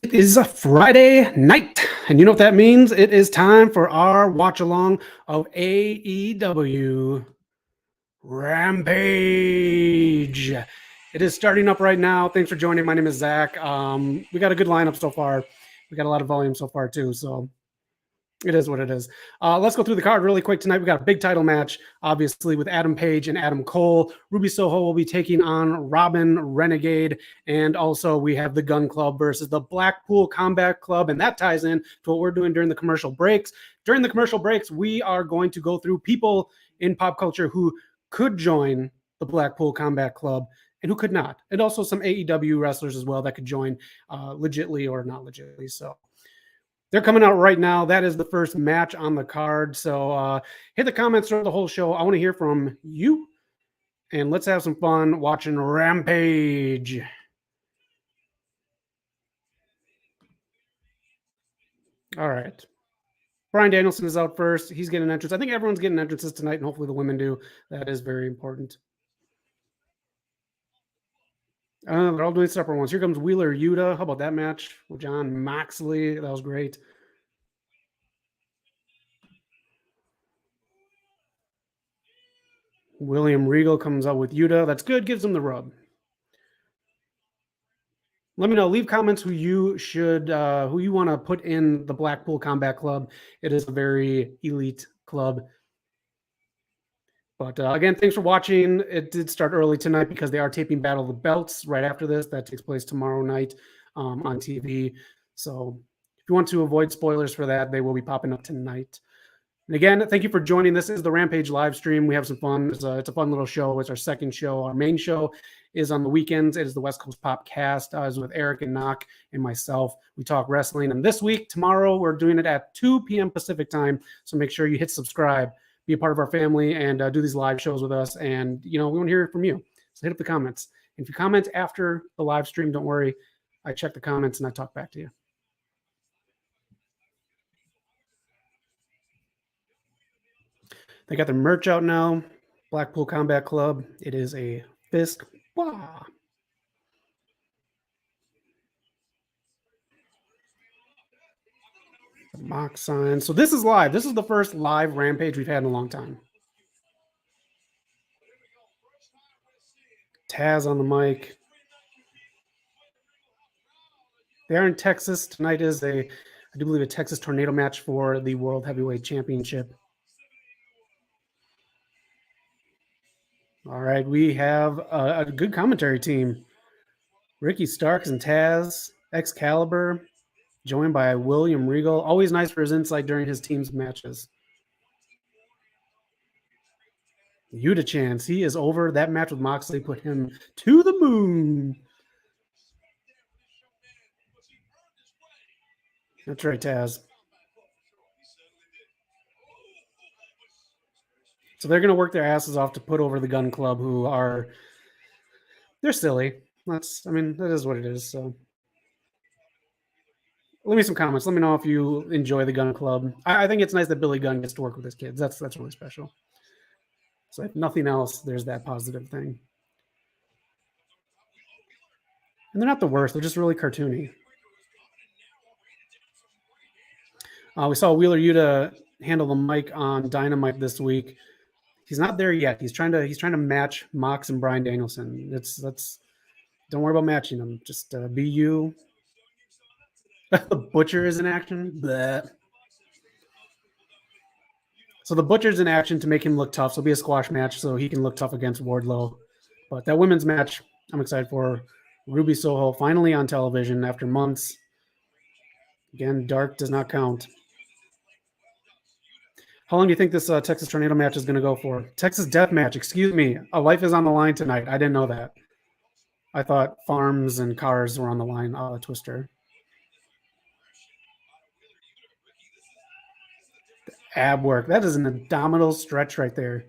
It is a Friday night, and you know what that means? It is time for our watch along of AEW Rampage. It is starting up right now. Thanks for joining. My name is Zach. We got a good lineup so far. We got a lot of volume so far too, so it is what it is. Let's go through the card really quick tonight. We got a big title match, obviously, with Adam Page and Adam Cole. Ruby Soho will be taking on Robin Renegade. And also we have the Gun Club versus the Blackpool Combat Club. And that ties in to what we're doing during the commercial breaks. During the commercial breaks, we are going to go through people in pop culture who could join the Blackpool Combat Club and who could not. And also some AEW wrestlers as well that could join legitly or not legitly. So they're coming out right now. That is the first match on the card. So hit the comments throughout the whole show. I want to hear from you. And let's have some fun watching Rampage. All right. Bryan Danielson is out first. He's getting an entrance. I think everyone's getting entrances tonight, and hopefully the women do. That is very important. They're all doing separate ones. Here comes Wheeler Yuta. How about that match with John Moxley? That was great. William Regal comes out with Yuta. That's good. Gives him the rub. Let me know. Leave comments who you want to put in the Blackpool Combat Club. It is a very elite club. But again, thanks for watching. It did start early tonight because they are taping Battle of the Belts right after this. That takes place tomorrow night on TV. So if you want to avoid spoilers for that, they will be popping up tonight. And again, thank you for joining. This is the Rampage live stream. We have some fun. It's a fun little show. It's our second show. Our main show is on the weekends. It is the West Coast Pop Cast. It's with Eric and Knock and myself. We talk wrestling. And this week, tomorrow, we're doing it at 2 p.m. Pacific time. So make sure you hit subscribe, be a part of our family, and do these live shows with us. And, we want to hear from you. So hit up the comments. And if you comment after the live stream, don't worry. I check the comments and I talk back to you. They got their merch out now. Blackpool Combat Club. It is a fist. Wow. The mock sign. So this is live. This is the first live Rampage we've had in a long time. Taz on the mic. They are in Texas. Tonight is I do believe, a Texas Tornado match for the World Heavyweight Championship. All right, we have a good commentary team. Ricky Starks and Taz, Excalibur, joined by William Regal. Always nice for his insight during his team's matches. Yuta Chance, he is over. That match with Moxley put him to the moon. That's right, Taz. So they're going to work their asses off to put over the Gun Club, they're silly. That is what it is. So leave me some comments. Let me know if you enjoy the Gun Club. I think it's nice that Billy Gunn gets to work with his kids. That's really special. So if nothing else, there's that positive thing. And they're not the worst. They're just really cartoony. We saw Wheeler Yuta handle the mic on Dynamite this week. He's not there yet. He's trying to match Mox and Bryan Danielson. Don't worry about matching them. Just be you. The Butcher is in action. Bleh. So the Butcher's in action to make him look tough. So it'll be a squash match so he can look tough against Wardlow. But that women's match, I'm excited for. Ruby Soho finally on television after months. Again, dark does not count. How long do you think this Texas Tornado match is going to go for? Texas Death Match, excuse me. A life is on the line tonight. I didn't know that. I thought farms and cars were on the line. Twister. The ab work. That is an abdominal stretch right there.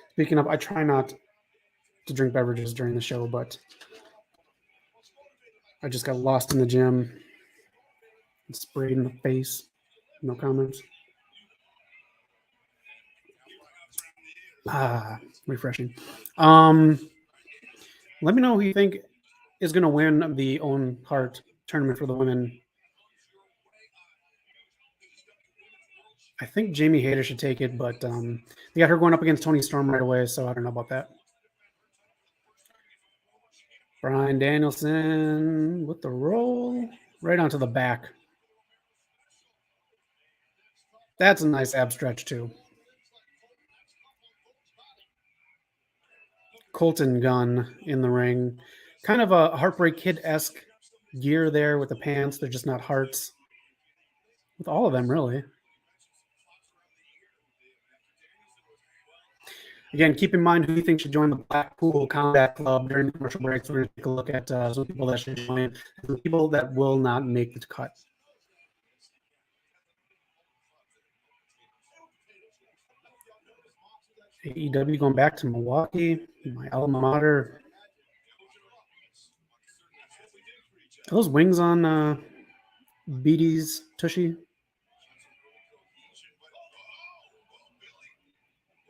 Speaking of, I try not to drink beverages during the show, but I just got lost in the gym and sprayed in the face. No comments. Refreshing. Let me know who you think is going to win the Owen Hart tournament for the women. I think Jamie Hayter should take it, but they got her going up against Toni Storm right away, so I don't know about that. Bryan Danielson with the roll right onto the back. That's a nice ab stretch, too. Colton Gunn in the ring. Kind of a Heartbreak Kid-esque gear there with the pants. They're just not hearts. With all of them, really. Again, keep in mind who you think should join the Blackpool Combat Club during the commercial breaks. We're going to take a look at some people that should join and some people that will not make the cut. AEW going back to Milwaukee, my alma mater. Are those wings on Beatty's Tushy?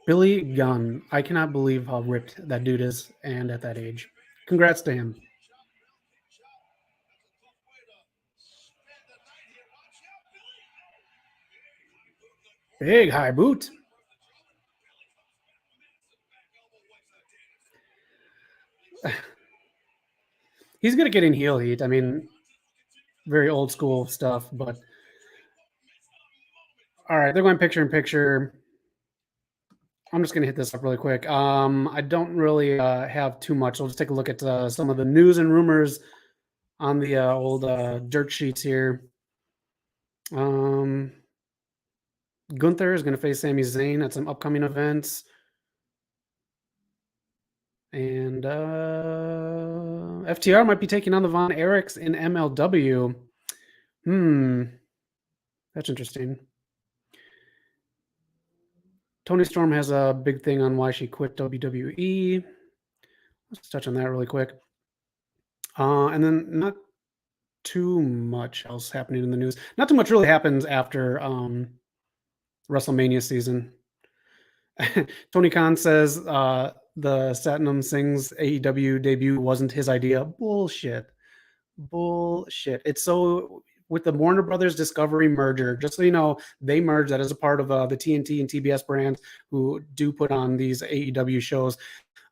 Billy Gunn. I cannot believe how ripped that dude is and at that age. Congrats to him. Big high boot. He's going to get in heel heat. I mean, very old school stuff, but all right, they're going picture in picture. I'm just going to hit this up really quick. I don't really have too much. I'll just take a look at some of the news and rumors on the old dirt sheets here. Gunther is going to face Sami Zayn at some upcoming events. And FTR might be taking on the Von Erichs in MLW. That's interesting. Toni Storm has a big thing on why she quit WWE. Let's touch on that really quick. And then not too much else happening in the news. Not too much really happens after WrestleMania season. Tony Khan says the Satnam Singh's AEW debut wasn't his idea. Bullshit. It's so with the Warner Brothers Discovery merger, just so you know, they merged that as a part of the TNT and TBS brands who do put on these AEW shows.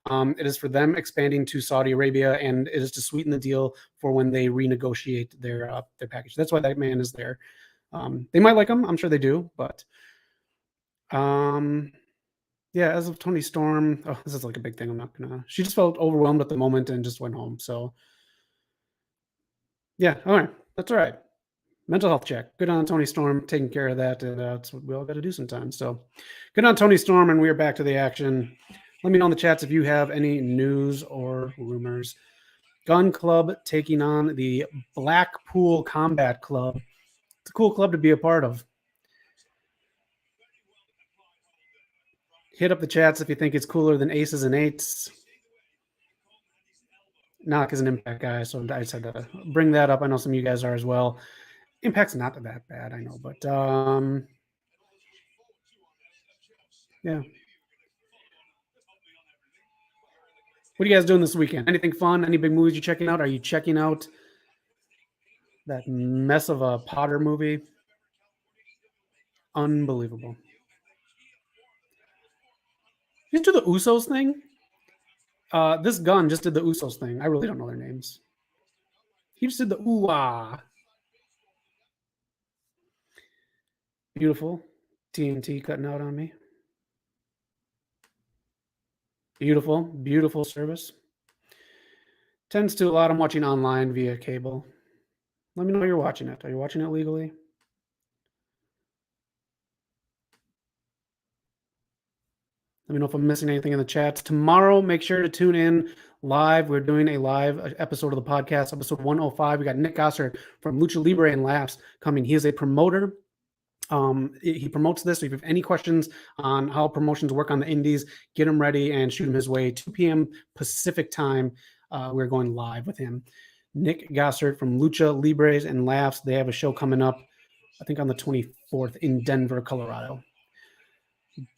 It is for them expanding to Saudi Arabia, and it is to sweeten the deal for when they renegotiate their package. That's why that man is there. They might like him. I'm sure they do. But yeah, as of Toni Storm, this is like a big thing. I'm not going to. She just felt overwhelmed at the moment and just went home. So yeah, all right. That's all right. Mental health check. Good on Toni Storm taking care of that. And that's what we all got to do sometimes. So good on Toni Storm. And we are back to the action. Let me know in the chats if you have any news or rumors. Gun Club taking on the Blackpool Combat Club. It's a cool club to be a part of. Hit up the chats if you think it's cooler than Aces and Eights. Knock is an Impact guy, so I just had to bring that up. I know some of you guys are as well. Impact's not that bad, I know, but yeah. What are you guys doing this weekend? Anything fun? Any big movies you're checking out? Are you checking out that mess of a Potter movie? Unbelievable. You do the Usos thing? This Gun just did the Usos thing. I really don't know their names. He just did the ooh-ah. Beautiful. TNT cutting out on me. Beautiful service. Tends to a lot. I'm watching online via cable. Let me know you're watching it. Are you watching it legally? Let me know if I'm missing anything in the chats. Tomorrow, make sure to tune in live. We're doing a live episode of the podcast, episode 105. We got Nick Gossard from Lucha Libre and Laughs coming. He is a promoter. He promotes this. So if you have any questions on how promotions work on the indies, get him ready and shoot him his way. 2 p.m. Pacific time. We're going live with him. Nick Gossard from Lucha Libres and Laughs. They have a show coming up, I think on the 24th in Denver, Colorado.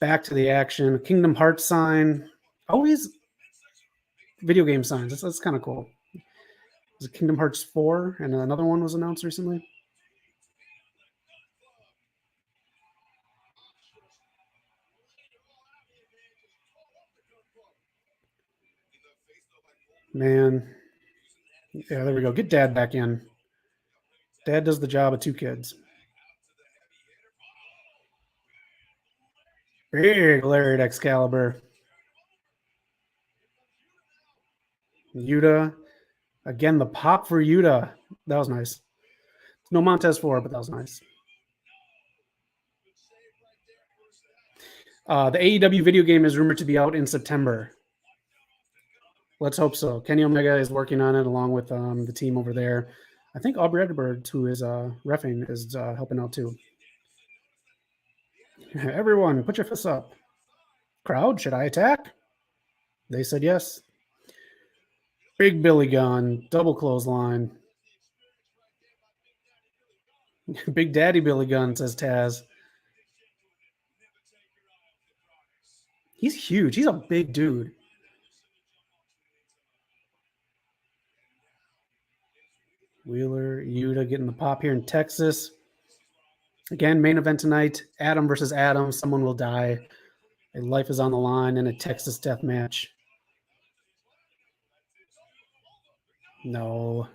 Back to the action. Kingdom Hearts sign. Always video game signs. That's kind of cool. Was it Kingdom Hearts 4? And another one was announced recently. Man. Yeah, there we go. Get Dad back in. Dad does the job of two kids. Big Lariat Excalibur. Yuta. Again, the pop for Yuta. That was nice. No Montez 4, but that was nice. The AEW video game is rumored to be out in September. Let's hope so. Kenny Omega is working on it along with the team over there. I think Aubrey Edinburgh, who is reffing, is helping out too. Everyone, put your fists up. Crowd, should I attack? They said yes. Big Billy Gun, double clothesline. Big Daddy Billy Gun, says Taz. He's huge. He's a big dude. Wheeler, Yuta getting the pop here in Texas. Again, main event tonight. Adam versus Adam. Someone will die. A life is on the line in a Texas death match. No.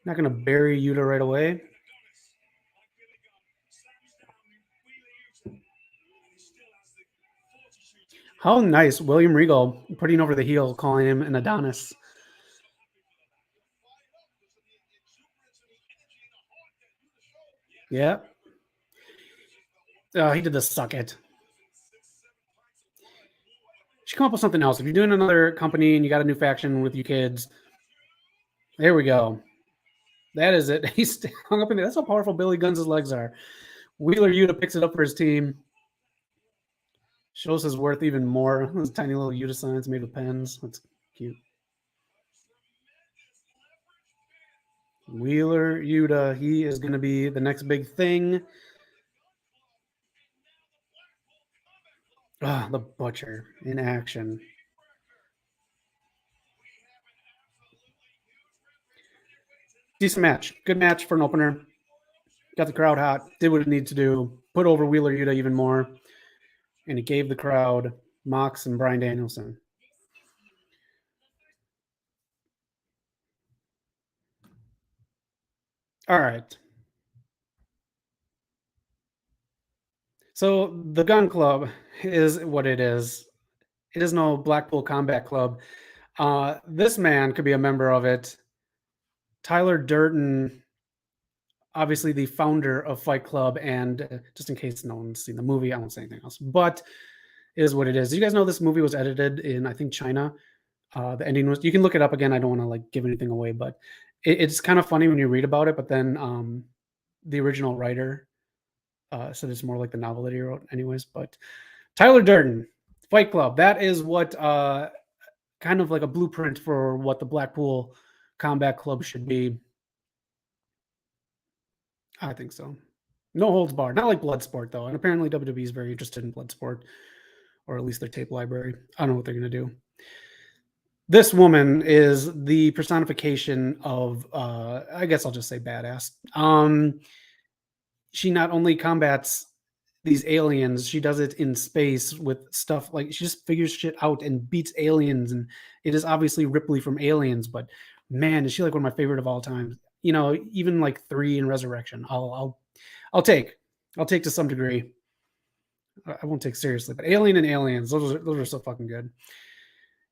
Not going to bury Yuta right away. How nice. William Regal putting over the heel, calling him an Adonis. Yeah. He did the suck it. You should come up with something else. If you're doing another company and you got a new faction with your kids, there we go. That is it. He's hung up in there. That's how powerful Billy Guns' legs are. Wheeler Yuta picks it up for his team. Shows his worth even more. Those tiny little Yuta signs made with pens. That's cute. Wheeler Yuta, he is going to be the next big thing. The Butcher in action. Decent match. Good match for an opener. Got the crowd hot. Did what it needed to do. Put over Wheeler Yuta even more. And it gave the crowd Mox and Bryan Danielson. All right. So the Gun Club is what it is. It is no Blackpool Combat Club. This man could be a member of it. Tyler Durden, obviously the founder of Fight Club, and just in case no one's seen the movie, I won't say anything else. But it is what it is. Do you guys know this movie was edited in, I think, China? The ending was. You can look it up again. I don't want to like give anything away, but it's kind of funny when you read about it. But then the original writer said it's more like the novel that he wrote, anyways. But Tyler Durden, Fight Club. That is what kind of like a blueprint for what the Blackpool Combat Club should be. I think so. No holds barred. Not like Bloodsport, though. And apparently WWE is very interested in Bloodsport, or at least their tape library. I don't know what they're going to do. This woman is the personification of, I guess I'll just say badass. She not only combats these aliens, she does it in space with stuff like she just figures shit out and beats aliens. And it is obviously Ripley from Aliens, but man, is she like one of my favorite of all time. You know, even like 3 in Resurrection, I'll take to some degree. I won't take seriously, but Alien and Aliens, those are so fucking good.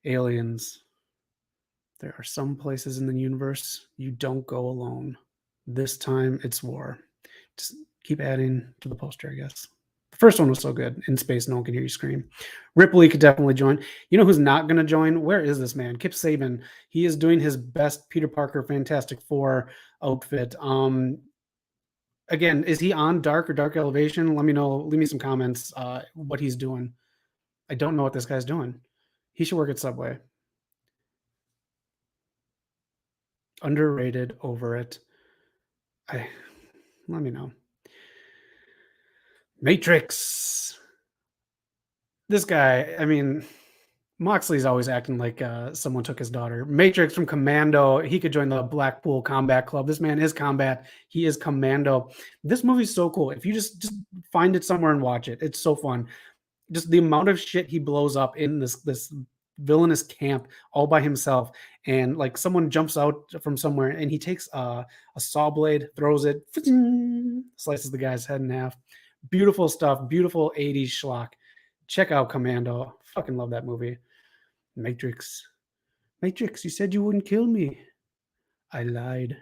Aliens. There are some places in the universe you don't go alone. This time it's war. Just keep adding to the poster, I guess. The first one was so good. In space, no one can hear you scream. Ripley could definitely join. You know who's not going to join? Where is this man? Kip Saban. He is doing his best Peter Parker Fantastic Four outfit. Again, is he on Dark or Dark Elevation? Let me know. Leave me some comments what he's doing. I don't know what this guy's doing. He should work at Subway. Underrated, over it. Let me know. Matrix. This guy, I mean, Moxley's always acting like someone took his daughter. Matrix from Commando, he could join the Blackpool Combat Club. This man is combat. He is Commando. This movie's so cool. If you just find it somewhere and watch it, it's so fun. Just the amount of shit he blows up in this villainous camp all by himself, and like someone jumps out from somewhere and he takes a saw blade, throws it, slices the guy's head in half. Beautiful stuff. Beautiful 80s schlock. Check out Commando. Fucking love that movie. Matrix. Matrix, you said you wouldn't kill me. I lied.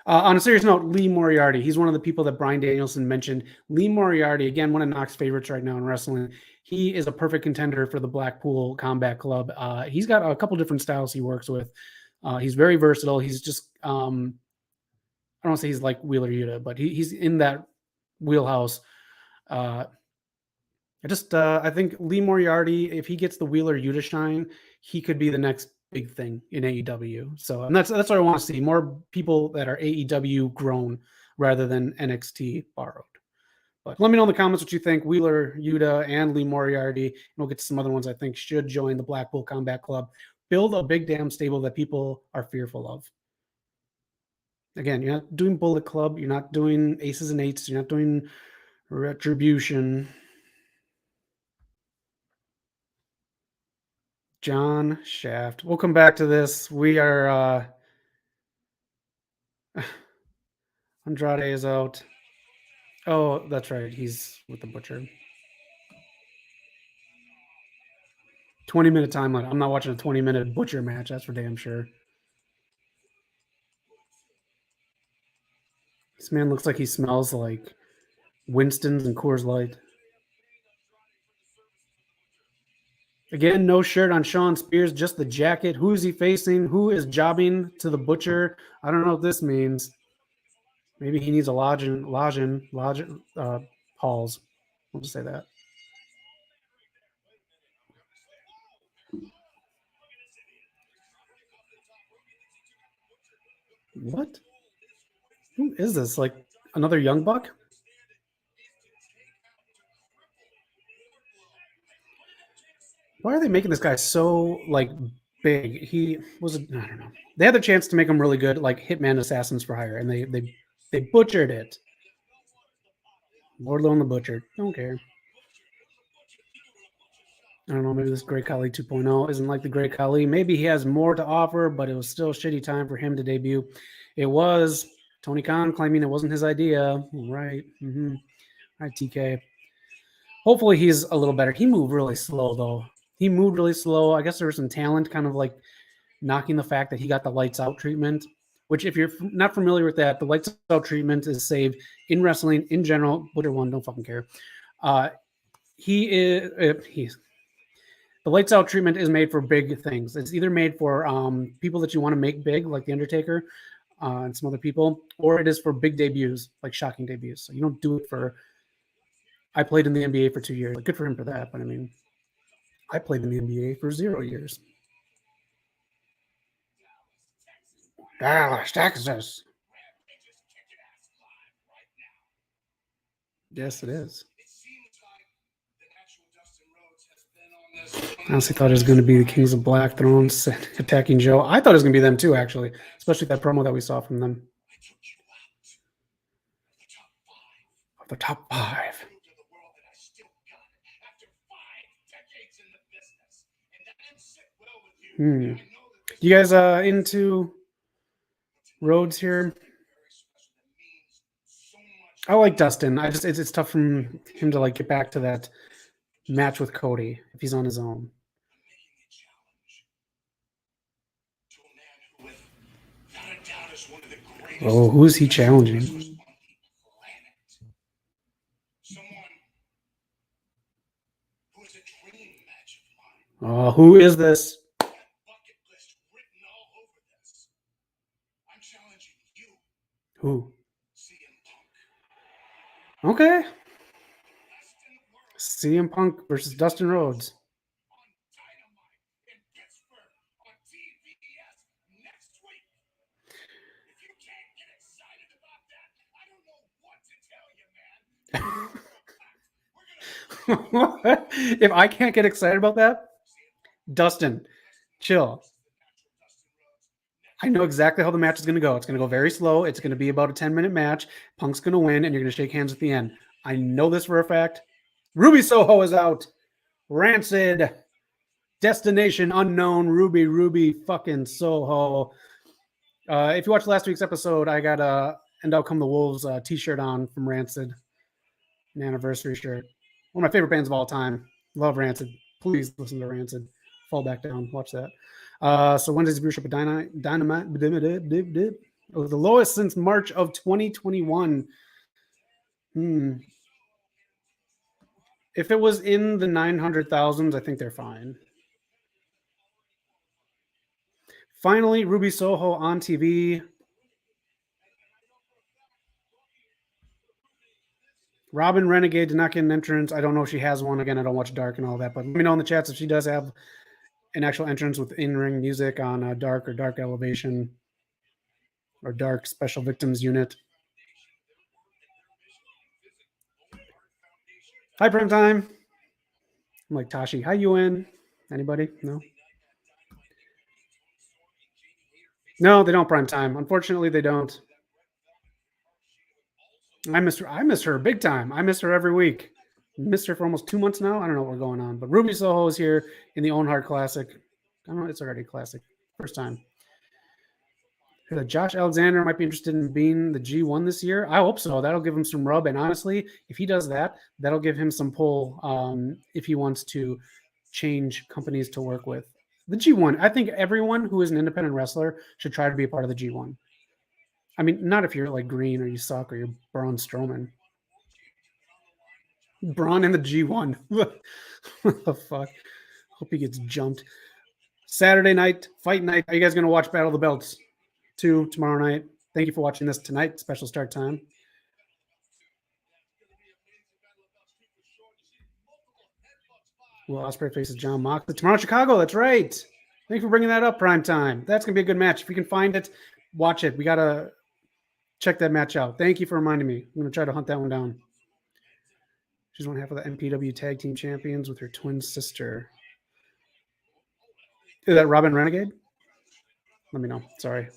On a serious note, Lee Moriarty. He's one of the people that Bryan Danielson mentioned. Lee Moriarty, again, one of Knox's favorites right now in wrestling. He is a perfect contender for the Blackpool Combat Club. He's got a couple different styles he works with. He's very versatile. He's just, I don't want to say he's like Wheeler Yuta, but he's in that wheelhouse. I think Lee Moriarty, if he gets the Wheeler Yuta shine, he could be the next big thing in AEW. So, and that's what I want to see, more people that are AEW grown rather than NXT borrowed. But let me know in the comments what you think. Wheeler Yuta and Lee Moriarty, and we'll get to some other ones I think should join the Blackpool Combat Club. Build a big damn stable that people are fearful of. Again, you're not doing Bullet Club, you're not doing Aces and Eights, you're not doing Retribution. John Shaft. We'll come back to this. We are Andrade is out. Oh, that's right. He's with the Butcher. 20-minute time limit. I'm not watching a 20-minute Butcher match. That's for damn sure. This man looks like he smells like Winston's and Coors Light. Again, no shirt on Shawn Spears, just the jacket. Who is he facing? Who is jobbing to the Butcher? I don't know what this means. Maybe he needs a lodging, halls. We'll just say that. What? Who is this? Like another young buck? Why are they making this guy so like big? He was I don't know. They had the chance to make him really good, like Hitman Assassins for Hire, and they butchered it. Wardlow and the Butcher. Don't care. I don't know. Maybe this Great Khali 2.0 isn't like the Great Khali. Maybe he has more to offer, but it was still a shitty time for him to debut. It was Tony Khan claiming it wasn't his idea. Right. Mm-hmm. All right, TK. Hopefully he's a little better. He moved really slow though. He moved really slow. I guess there was some talent kind of like knocking the fact that he got the lights out treatment, which if you're not familiar with that, the lights out treatment is saved in wrestling in general. Butcher one, don't fucking care. He's the lights out treatment is made for big things. It's either made for people that you want to make big, like the Undertaker and some other people, or it is for big debuts, like shocking debuts. So you don't do it for. I played in the NBA for 2 years. Like, good for him for that, but I mean, I played in the NBA for 0 years. Dallas, Texas. Yes, it is. I honestly thought it was going to be the Kings of Black Thrones attacking Joe. I thought it was going to be them too, actually, especially that promo that we saw from them. Of the top 5. You guys into Rhodes here? I like Dustin. It's tough for him to like get back to that match with Cody if he's on his own. Oh, who is he challenging? Oh, who is this? Who? Okay. CM Punk versus Dustin Rhodes. If I can't get excited about that, Dustin, chill. I know exactly how the match is going to go. It's going to go very slow. It's going to be about a 10-minute match. Punk's going to win, and you're going to shake hands at the end. I know this for a fact. Ruby Soho is out. Rancid. Destination unknown. Ruby fucking Soho. If you watched last week's episode, I got a And Out Come the Wolves t-shirt on from Rancid. An anniversary shirt. One of my favorite bands of all time. Love Rancid. Please listen to Rancid. Fall back down. Watch that. So Wednesday's viewership of Dynamite. It was the lowest since March of 2021. If it was in the 900,000s, I think they're fine. Finally, Ruby Soho on TV. Robin Renegade did not get an entrance. I don't know if she has one. Again, I don't watch Dark and all that, but let me know in the chats if she does have an actual entrance with in-ring music on Dark or Dark Elevation or Dark Special Victims Unit. Hi, Primetime. I'm like Tashi. Hi, UN. Anybody? No? No, they don't Primetime. Unfortunately, they don't. I miss her big time. I miss her every week. Missed her for almost 2 months now. I don't know what's going on. But Ruby Soho is here in the Own Heart Classic. I don't know. It's already a classic. First time. Josh Alexander might be interested in being the G1 this year. I hope so. That'll give him some rub. And honestly, if he does that, that'll give him some pull if he wants to change companies to work with. The G1, I think everyone who is an independent wrestler should try to be a part of the G1. I mean, not if you're like Green or you suck or you're Braun Strowman. Braun in the G1. What the fuck? Hope he gets jumped. Saturday night, fight night. Are you guys going to watch Battle of the Belts 2 tomorrow night? Thank you for watching this tonight. Special start time. Will Ospreay faces John Moxley tomorrow in Chicago. That's right. Thank you for bringing that up, Prime Time. That's going to be a good match. If you can find it, watch it. We got to check that match out. Thank you for reminding me. I'm going to try to hunt that one down. She's one half of the MPW Tag Team Champions with her twin sister. Is that Robin Renegade? Let me know. Sorry.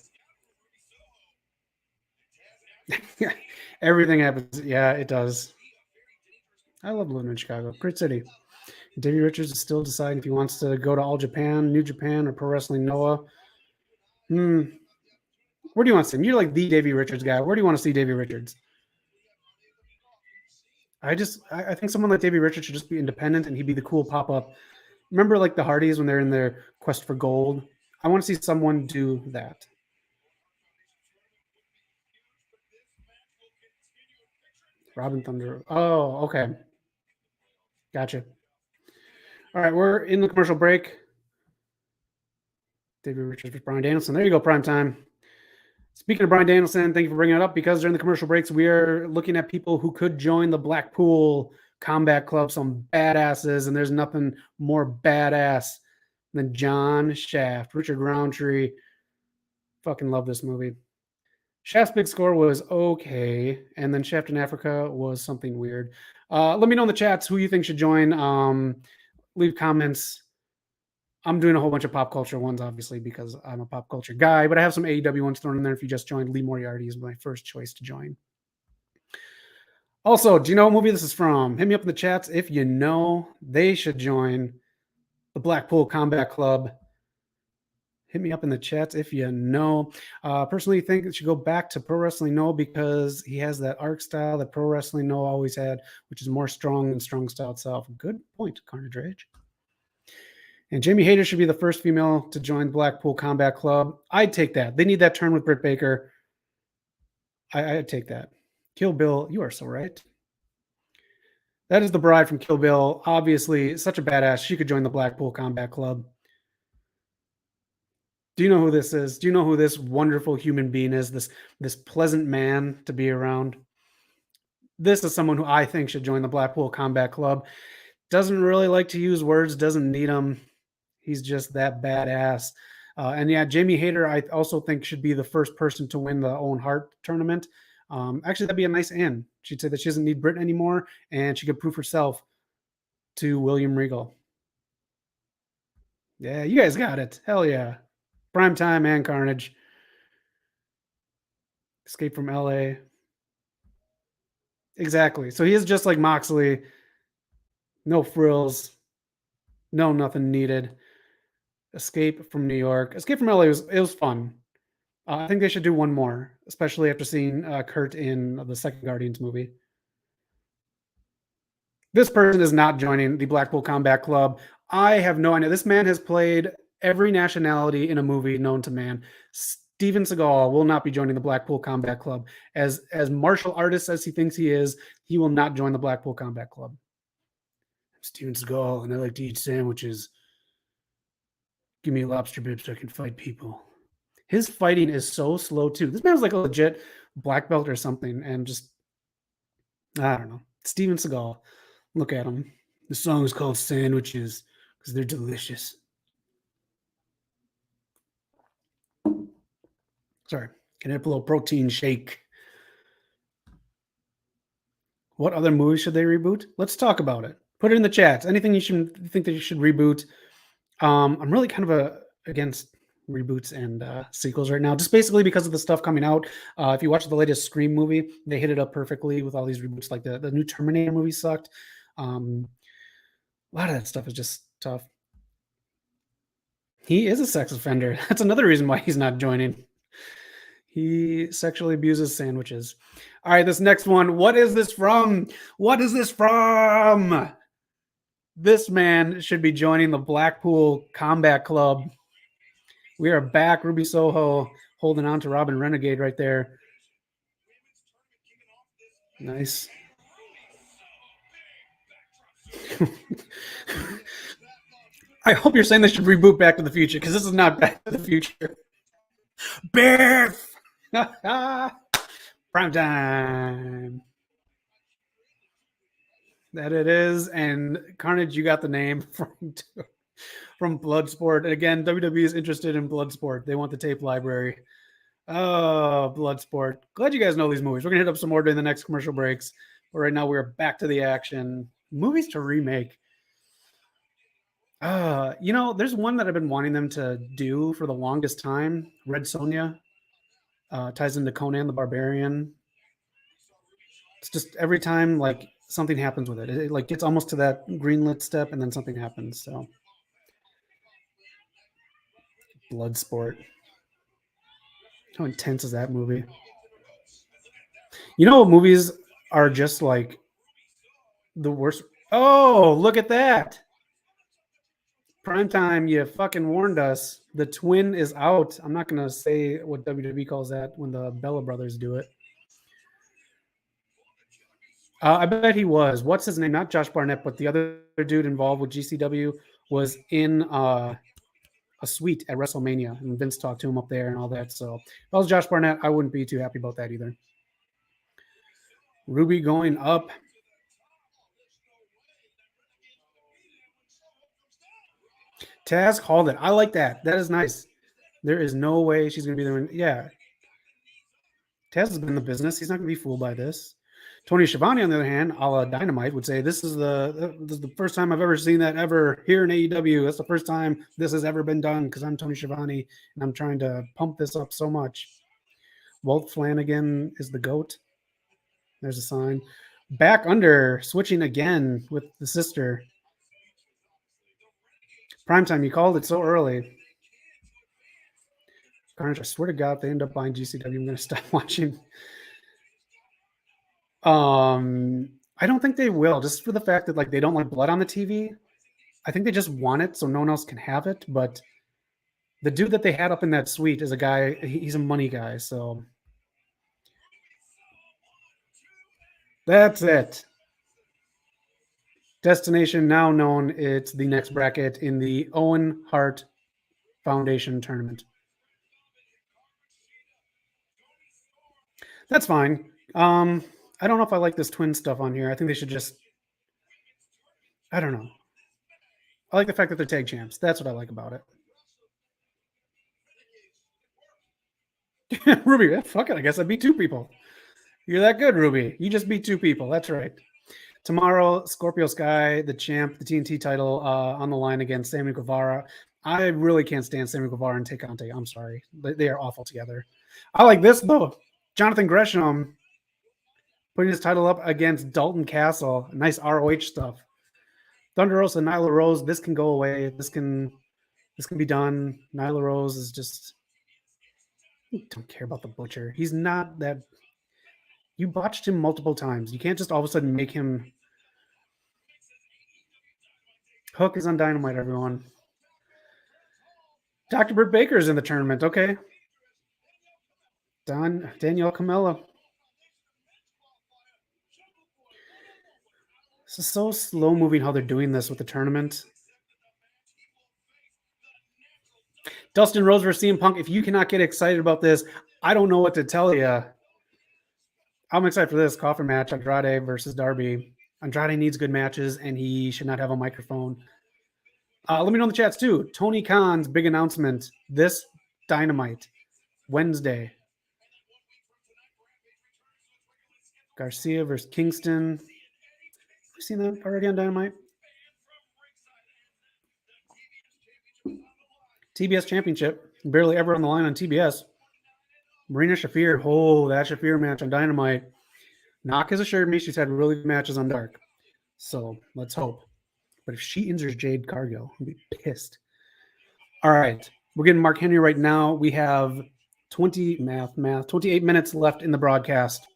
Everything happens. Yeah, it does. I love living in Chicago. Great city. Davey Richards is still deciding if he wants to go to All Japan, New Japan, or Pro Wrestling Noah. Where do you want to see him? You're like the Davey Richards guy. Where do you want to see Davey Richards? I think someone like Davey Richards should just be independent and he'd be the cool pop-up. Remember like the Hardys when they're in their quest for gold? I want to see someone do that. Robin Thunder. Oh, okay. Gotcha. All right, we're in the commercial break. Davey Richards with Bryan Danielson. There you go, Prime Time. Speaking of Bryan Danielson, thank you for bringing it up because during the commercial breaks, we are looking at people who could join the Blackpool Combat Club, some badasses, and there's nothing more badass than John Shaft. Richard Roundtree. Fucking love this movie. Shaft's big score was okay, and then Shaft in Africa was something weird. Let me know in the chats who you think should join. Leave comments. I'm doing a whole bunch of pop culture ones, obviously, because I'm a pop culture guy, but I have some AEW ones thrown in there. If you just joined, Lee Moriarty is my first choice to join. Also, do you know what movie this is from? Hit me up in the chats if you know. They should join the Blackpool Combat Club. Hit me up in the chats if you know. Personally, think it should go back to Pro Wrestling Noah because he has that arc style that Pro Wrestling Noah always had, which is more strong than strong style itself. Good point, Carnage Rage. And Jamie Hayter should be the first female to join Blackpool Combat Club. I'd take that. They need that turn with Britt Baker. I'd take that. Kill Bill, you are so right. That is the bride from Kill Bill. Obviously, such a badass. She could join the Blackpool Combat Club. Do you know who this is? Do you know who this wonderful human being is? This pleasant man to be around? This is someone who I think should join the Blackpool Combat Club. Doesn't really like to use words, doesn't need them. He's just that badass. And yeah, Jamie Hayter, I also think should be the first person to win the Owen Hart tournament. Actually, that'd be a nice end. She'd say that she doesn't need Britt anymore, and she could prove herself to William Regal. Yeah, you guys got it. Hell yeah. Primetime and Carnage. Escape from LA. Exactly. So he is just like Moxley. No frills. No nothing needed. Escape from New York. Escape from LA was fun. I think they should do one more, especially after seeing Kurt in the second Guardians movie. This person is not joining the Blackpool Combat Club. I have no idea. This man has played every nationality in a movie known to man. Steven Seagal will not be joining the Blackpool Combat Club. As martial artist as he thinks he will not join the Blackpool Combat Club. I'm Steven Seagal, and I like to eat sandwiches. Give me lobster bibs so I can fight people. His fighting is so slow too. This man was like a legit black belt or something, and just I don't know. Steven Seagal. Look at him. The song is called Sandwiches because they're delicious. Sorry. Can I have a little protein shake? What other movies should they reboot? Let's talk about it. Put it in the chats. Anything you think that you should reboot? I'm really kind of against reboots and sequels right now, just basically because of the stuff coming out. If you watch the latest Scream movie, they hit it up perfectly with all these reboots. Like the new Terminator movie sucked. A lot of that stuff is just tough. He is a sex offender. That's another reason why he's not joining. He sexually abuses sandwiches. All right, this next one. What is this from? What is this from? This man should be joining the Blackpool Combat Club. We are back. Ruby Soho holding on to Robin Renegade right there. Nice. I hope you're saying they should reboot Back to the Future because this is not Back to the Future. Biff! Prime time. That it is. And Carnage, you got the name from Bloodsport. Again, WWE is interested in Bloodsport. They want the tape library. Oh, Bloodsport. Glad you guys know these movies. We're going to hit up some more during the next commercial breaks. But right now, we're back to the action. Movies to remake. There's one that I've been wanting them to do for the longest time. Red Sonja ties into Conan the Barbarian. It's just every time like something happens with it. It like gets almost to that greenlit step, and then something happens. So, Bloodsport. How intense is that movie? You know what movies are just like the worst? Oh, look at that. Primetime, you fucking warned us. The twin is out. I'm not going to say what WWE calls that when the Bella brothers do it. I bet he was. What's his name? Not Josh Barnett, but the other dude involved with GCW was in a suite at WrestleMania, and Vince talked to him up there and all that. So if I was Josh Barnett, I wouldn't be too happy about that either. Ruby going up. Taz called it. I like that. That is nice. There is no way she's going to be there. Yeah. Taz has been in the business. He's not going to be fooled by this. Tony Schiavone, on the other hand, a la Dynamite, would say this is the first time I've ever seen that ever here in AEW. That's the first time this has ever been done because I'm Tony Schiavone and I'm trying to pump this up so much. Walt Flanagan is the GOAT. There's a sign. Back under, switching again with the sister. Primetime, you called it so early. Carnage, I swear to God, if they end up buying GCW, I'm going to stop watching. I don't think they will, just for the fact that like they don't like blood on the TV. I think they just want it so no one else can have it. But the dude that they had up in that suite is a guy. He's a money guy, so that's it. Destination now known. It's the next bracket in the Owen Hart Foundation tournament. That's fine. I don't know if I like this twin stuff on here. I think they should just. I don't know. I like the fact that they're tag champs. That's what I like about it. Ruby, fuck it. I guess I beat two people. You're that good, Ruby. You just beat two people. That's right. Tomorrow, Scorpio Sky, the champ, the TNT title on the line against Sammy Guevara. I really can't stand Sammy Guevara and Tay. I'm sorry. They are awful together. I like this, though. Jonathan Gresham putting his title up against Dalton Castle. Nice ROH stuff. Thunder Rosa, Nyla Rose. This can go away. This can be done. Nyla Rose is just... I don't care about the Butcher. He's not that... You botched him multiple times. You can't just all of a sudden make him... Hook is on Dynamite, everyone. Dr. Britt Baker is in the tournament. Okay. Danielle Camella. This is so slow moving how they're doing this with the tournament. Dustin Rose versus CM Punk. If you cannot get excited about this, I don't know what to tell you. I'm excited for this coffin match. Andrade versus Darby. Andrade needs good matches, and he should not have a microphone. Let me know in the chats, too. Tony Khan's big announcement. This Dynamite. Wednesday. Garcia versus Kingston. Have you seen that already on Dynamite? TBS Championship. Barely ever on the line on TBS. Marina Shafir. Oh, that Shafir match on Dynamite. Knock has assured me she's had really good matches on Dark. So let's hope. But if she injures Jade Cargill, I'll be pissed. All right. We're getting Mark Henry right now. We have 28 minutes left in the broadcast.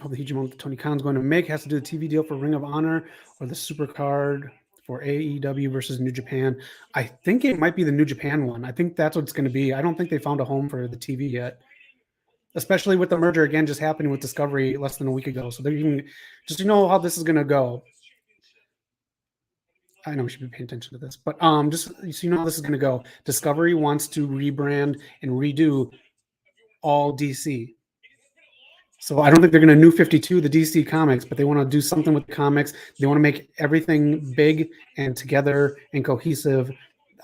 Oh, the huge amount that Tony Khan's going to make has to do the TV deal for Ring of Honor or the super card for AEW versus New Japan. I think it might be the New Japan one. I think that's what it's going to be. I don't think they found a home for the TV yet, especially with the merger again just happening with Discovery less than a week ago. So they're even just to know how this is going to go. I know we should be paying attention to this, but just so you know how this is going to go. Discovery wants to rebrand and redo all DC. So I don't think they're going to New 52 the DC comics, but they want to do something with the comics. They want to make everything big and together and cohesive,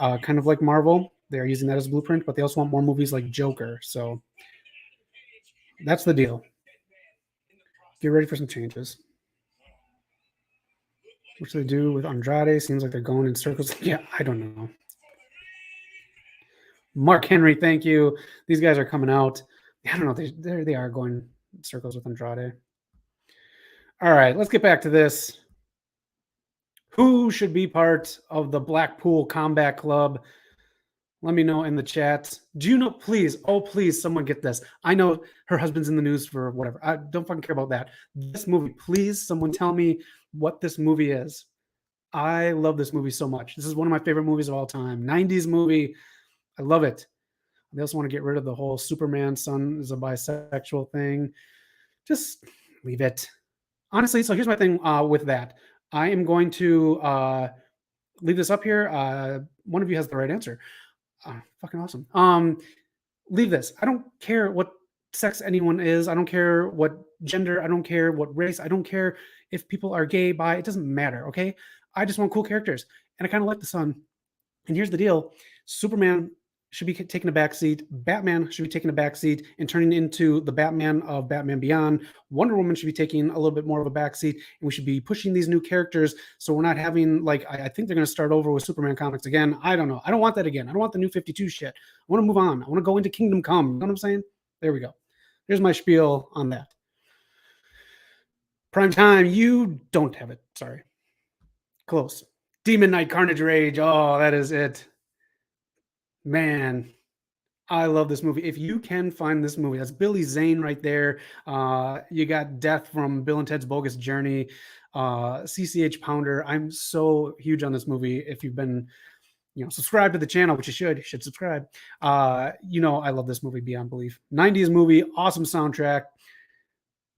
kind of like Marvel. They're using that as a blueprint, but they also want more movies like Joker. So that's the deal. Get ready for some changes. What should they do with Andrade? Seems like they're going in circles. Yeah, I don't know. Mark Henry, thank you. These guys are coming out. I don't know. They are going in circles with Andrade. All right, let's get back to this. Who should be part of the Blackpool Combat Club? Let me know in the chat. Do you know, please, someone get this. I know her husband's in the news for whatever. I don't fucking care about that. This movie, please, someone tell me what this movie is. I love this movie so much. This is one of my favorite movies of all time. 90s movie. I love it. They also want to get rid of the whole Superman son is a bisexual thing. Just leave it. Honestly, so here's my thing with that. I am going to leave this up here. One of you has the right answer. Fucking awesome. Leave this. I don't care what sex anyone is. I don't care what gender. I don't care what race. I don't care if people are gay, bi. It doesn't matter, okay? I just want cool characters. And I kind of like the son. And here's the deal. Superman should be taking a backseat. Batman should be taking a backseat and turning into the Batman of Batman Beyond. Wonder Woman should be taking a little bit more of a backseat, and we should be pushing these new characters so we're not having, like, I think they're going to start over with Superman comics again. I don't know. I don't want that again. I don't want the New 52 shit. I want to move on. I want to go into Kingdom Come. You know what I'm saying? There we go. There's my spiel on that. Prime time, you don't have it. Sorry. Close. Demon Knight Carnage Rage. Oh, that is it. Man, I love this movie. If you can find this movie, that's Billy Zane right there. You got Death from Bill and Ted's Bogus Journey. CCH Pounder. I'm so huge on this movie. If you've been, subscribe to the channel, which you should subscribe. I love this movie beyond belief. 90s movie, awesome soundtrack.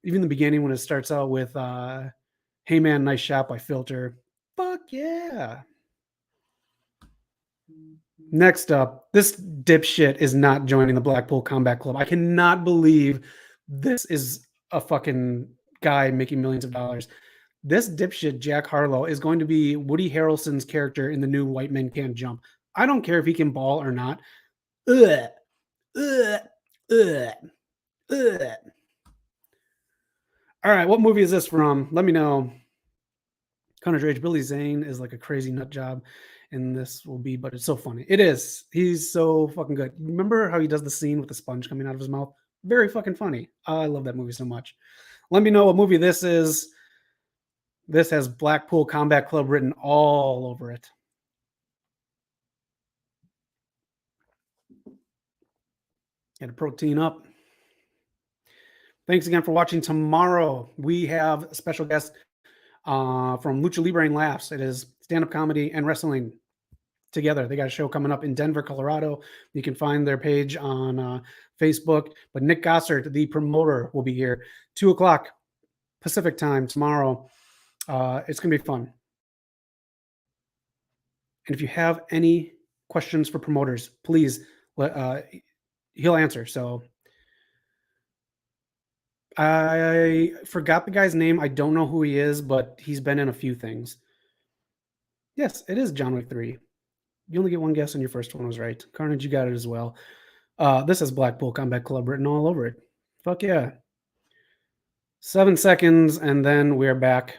Even the beginning when it starts out with Hey Man, Nice Shot by Filter. Fuck yeah. Next up, this dipshit is not joining the Blackpool Combat Club. I cannot believe this is a fucking guy making millions of dollars. This dipshit, Jack Harlow, is going to be Woody Harrelson's character in the new White Men Can't Jump. I don't care if he can ball or not. Ugh. Ugh. Ugh. Ugh. All right, what movie is this from? Let me know. Carnage Rage. Billy Zane is like a crazy nut job, and this will be, but it's so funny. It is. He's so fucking good. Remember how he does the scene with the sponge coming out of his mouth? Very fucking funny. I love that movie so much. Let me know what movie this is. This has Blackpool Combat Club written all over it. Get a protein up. Thanks again for watching. Tomorrow we have a special guest from Lucha Libre and Laughs. It is stand-up comedy and wrestling together. They got a show coming up in Denver, Colorado. You can find their page on Facebook. But Nick Gossard, the promoter, will be here 2:00 Pacific time tomorrow. It's going to be fun. And if you have any questions for promoters, please he'll answer. So I forgot the guy's name. I don't know who he is, but he's been in a few things. Yes, it is John Wick 3. You only get one guess and your first one was right. Carnage, you got it as well. This is Blackpool Combat Club written all over it. Fuck yeah. 7 seconds, and then we're back.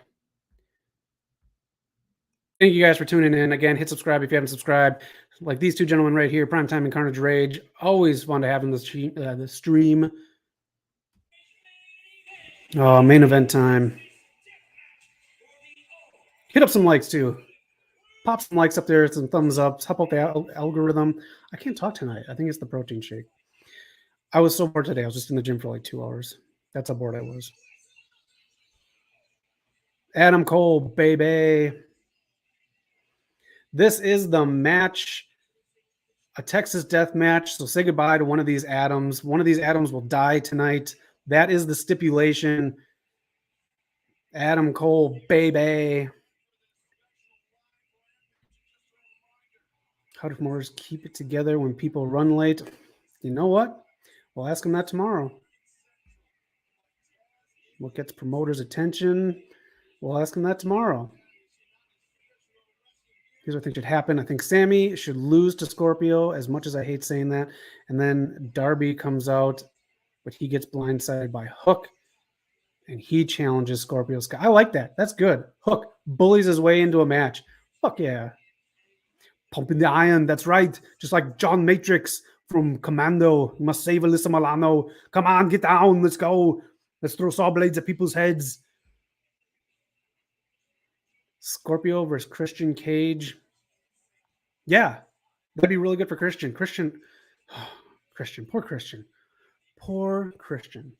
Thank you guys for tuning in. Again, hit subscribe if you haven't subscribed. Like these two gentlemen right here, Primetime and Carnage Rage. Always fun to have in the stream. Oh, main event time. Hit up some likes too. Pop some likes up there, some thumbs ups. Help out the algorithm. I can't talk tonight. I think it's the protein shake. I was so bored today. I was just in the gym for like 2 hours. That's how bored I was. Adam Cole, baby. This is the match, a Texas death match. So say goodbye to one of these Adams. One of these Adams will die tonight. That is the stipulation. Adam Cole, baby. How do promoters keep it together when people run late? You know what? We'll ask them that tomorrow. What gets promoters' attention? We'll ask them that tomorrow. Here's what I think should happen. I think Sammy should lose to Scorpio, as much as I hate saying that. And then Darby comes out, but he gets blindsided by Hook, and he challenges Scorpio Sky. I like that. That's good. Hook bullies his way into a match. Fuck yeah. Pumping the iron. That's right. Just like John Matrix from Commando. You must save Alyssa Milano. Come on, get down. Let's go. Let's throw saw blades at people's heads. Scorpio versus Christian Cage. Yeah, that'd be really good for Christian. Christian, poor Christian. Poor Christian.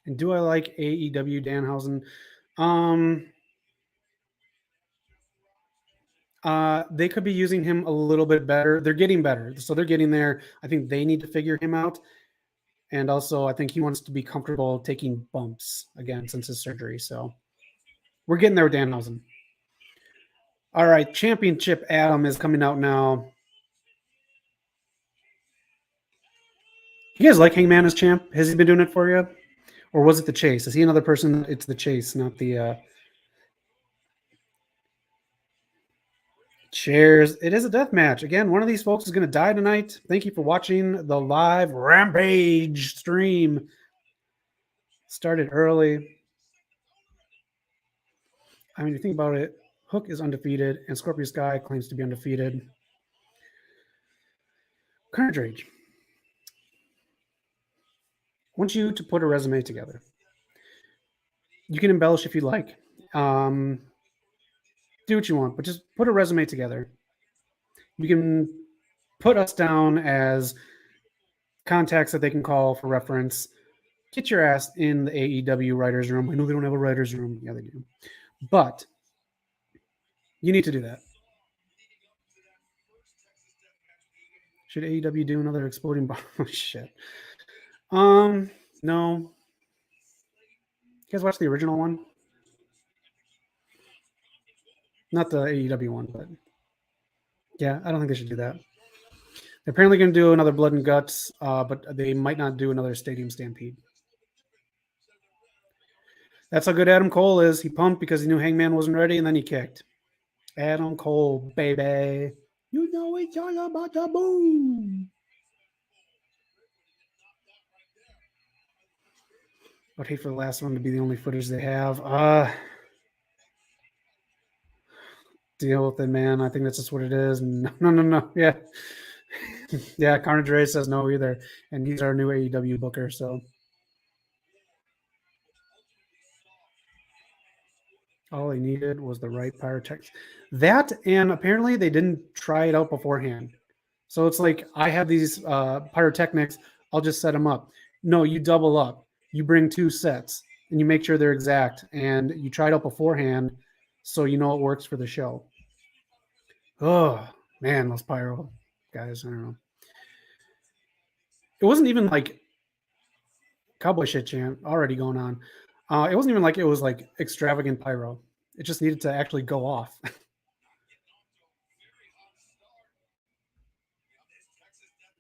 And do I like AEW Danhausen? They could be using him a little bit better. They're getting better. So they're getting there. I think they need to figure him out. And also, I think he wants to be comfortable taking bumps again since his surgery. So we're getting there with Danhausen. All right, Championship Adam is coming out now. You guys like Hangman as champ? Has he been doing it for you? Or was it the Chase? Is he another person? It's the Chase, not the Cheers. It is a death match. Again, one of these folks is going to die tonight. Thank you for watching the live Rampage stream. Started early. I mean, you think about it, Hook is undefeated, and Scorpio Sky claims to be undefeated. Carnage Rage. I want you to put a resume together. You can embellish if you like. Do what you want, but just put a resume together. You can put us down as contacts that they can call for reference. Get your ass in the AEW writer's room. I know they don't have a writer's room. Yeah, they do. But you need to do that. Should AEW do another exploding bomb? Oh, shit. No. You guys watch the original one? Not the AEW one, but yeah, I don't think they should do that. They're apparently going to do another Blood and Guts, but they might not do another Stadium Stampede. That's how good Adam Cole is. He pumped because he knew Hangman wasn't ready, and then he kicked. Adam Cole, baby. You know it's all about the boom. I'd hate for the last one to be the only footage they have. Deal with it, man. I think that's just what it is. No. Yeah. Yeah, Carnage Ray says no either. And he's our new AEW booker, so all he needed was the right pyrotechnics. That, and apparently they didn't try it out beforehand. So it's like, I have these pyrotechnics, I'll just set them up. No, you double up. You bring 2 sets and you make sure they're exact, and you try it out beforehand so you know it works for the show. Oh, man, those pyro guys, I don't know. It wasn't even like cowboy shit chant already going on. It wasn't even like it was like extravagant pyro. It just needed to actually go off.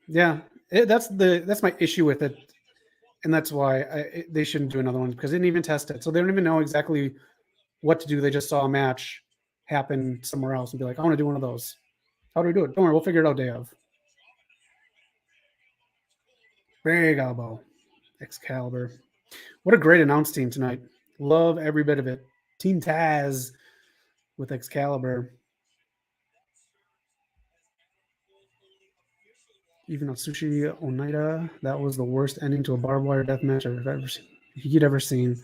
Yeah, that's my issue with it, and that's why they shouldn't do another one, because they didn't even test it, so they don't even know exactly what to do. They just saw a match happen somewhere else and be like, I want to do one of those. How do we do it? Don't worry, we'll figure it out day of. Big elbow. Excalibur. What a great announce team tonight. Love every bit of it. Team Taz with Excalibur. Even Atsushi Oneida, that was the worst ending to a barbed wire death match he'd ever seen.